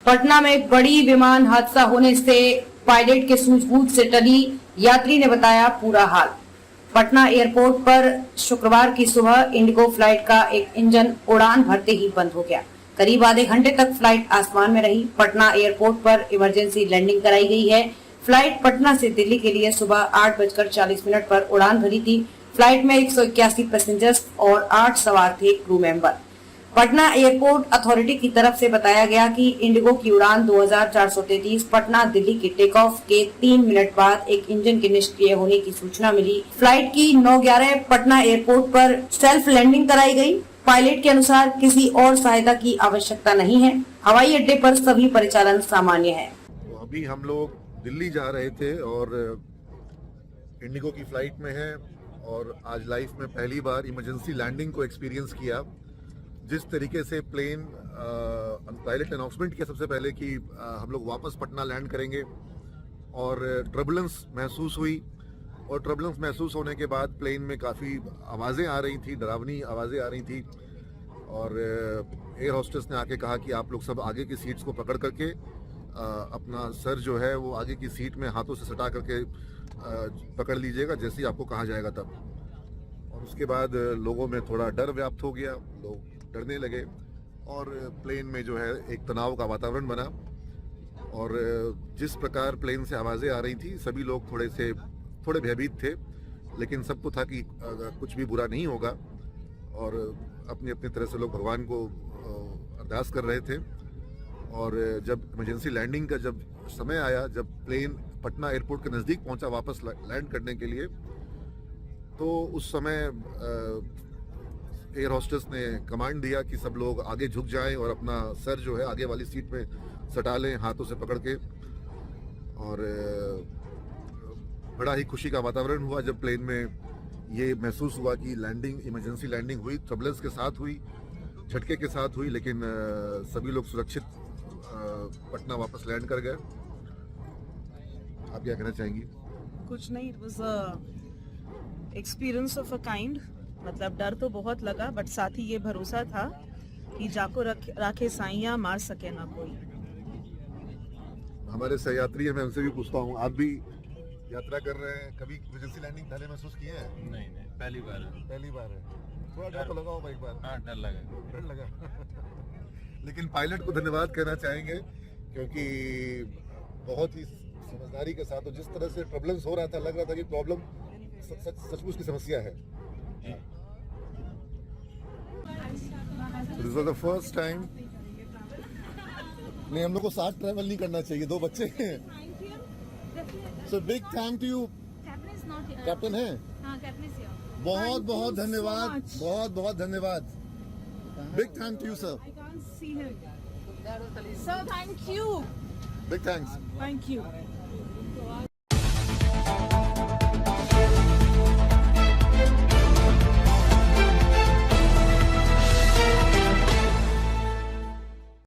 पटना में एक बड़ी विमान हादसा होने से पायलट के सूझबूझ से टली यात्री ने बताया पूरा हाल। पटना एयरपोर्ट पर शुक्रवार की सुबह इंडिगो फ्लाइट का एक इंजन उड़ान भरते ही बंद हो गया। करीब आधे घंटे तक फ्लाइट आसमान में रही। पटना एयरपोर्ट पर इमरजेंसी लैंडिंग कराई गई है। फ्लाइट पटना से दिल्ली के लिए सुबह 8:40 पर उड़ान भरी थी। फ्लाइट में 181 पैसेंजर्स और 8 सवार थे crew member. Patna airport authority की तरफ से बताया गया कि इंडिगो की उड़ान 2433 पटना दिल्ली के टेक ऑफ के 3 मिनट बाद एक इंजन के निष्क्रिय होने की सूचना मिली। फ्लाइट की 9:11 पटना एयरपोर्ट पर सेल्फ लैंडिंग कराई गई। पायलट के अनुसार किसी और सहायता की आवश्यकता नहीं है। हवाई अड्डे पर सभी परिचालन सामान्य है। तो अभी हम लोग दिल्ली जा रहे थे और इंडिगो की फ्लाइट में है और आज लाइफ में पहली बार इमरजेंसी लैंडिंग को एक्सपीरियंस किया। जिस तरीके से प्लेन पायलट अनाउंसमेंट किया सबसे पहले कि हम लोग वापस पटना लैंड करेंगे और ट्रबुलेंस महसूस हुई और ट्रबुलेंस महसूस होने के बाद प्लेन में काफ़ी आवाज़ें आ रही थी, डरावनी आवाज़ें आ रही थी और एयर होस्टेस ने आके कहा कि आप लोग सब आगे की सीट्स को पकड़ करके अपना सर जो है वो आगे की सीट में हाथों से सटा करके पकड़ लीजिएगा जैसे ही आपको कहा जाएगा तब। और उसके बाद लोगों में थोड़ा डर व्याप्त हो गया, लोग डरने लगे और प्लेन में जो है एक तनाव का वातावरण बना और जिस प्रकार प्लेन से आवाज़ें आ रही थी सभी लोग थोड़े भयभीत थे, लेकिन सबको था कि कुछ भी बुरा नहीं होगा और अपनी अपनी तरह से लोग भगवान को अरदास कर रहे थे। और जब इमरजेंसी लैंडिंग का जब समय आया, जब प्लेन पटना एयरपोर्ट के नज़दीक पहुंचा वापस लैंड करने के लिए, तो उस समय एयर होस्टेस ने कमांड दिया कि सब लोग आगे झुक जाएं और अपना सर जो है आगे वाली सीट में सटा लें हाथों से पकड़ के। और बड़ा ही खुशी का वातावरण हुआ जब प्लेन में ये महसूस हुआ कि लैंडिंग इमरजेंसी लैंडिंग हुई, ट्रबुलेंस के साथ हुई, झटके के साथ हुई, लेकिन सभी लोग सुरक्षित पटना वापस लैंड कर गए। आप क्या कहना चाहेंगी? कुछ नहीं, it was experience of a kind. मतलब डर तो बहुत लगा, बट साथ ही ये भरोसा था कि जाको राखे साइया मार सके ना कोई। हमारे सहयात्री हैं, मैं उनसे भी पूछता हूँ, आप भी यात्रा कर रहे हैं, कभी इमरजेंसी लैंडिंग पहले महसूस किए हैं? नहीं, पहली बार है। थोड़ा डर तो लगा होगा एक बार? हाँ, डर लगा लेकिन पायलट को धन्यवाद कहना चाहेंगे क्योंकि बहुत ही समझदारी के साथ, और जिस तरह से प्रॉब्लम्स हो रहा था, लग रहा था कि प्रॉब्लम सचमुच की समस्या है। This was the first time। नहीं, हम लोग को साथ ट्रैवल नहीं करना चाहिए, 2 बच्चे हैं। So big thank to you। Captain है? बहुत बहुत धन्यवाद, बहुत बहुत धन्यवाद। Big thank to you sir। I can't see him. Sir, thank you। Big thanks। Thank you।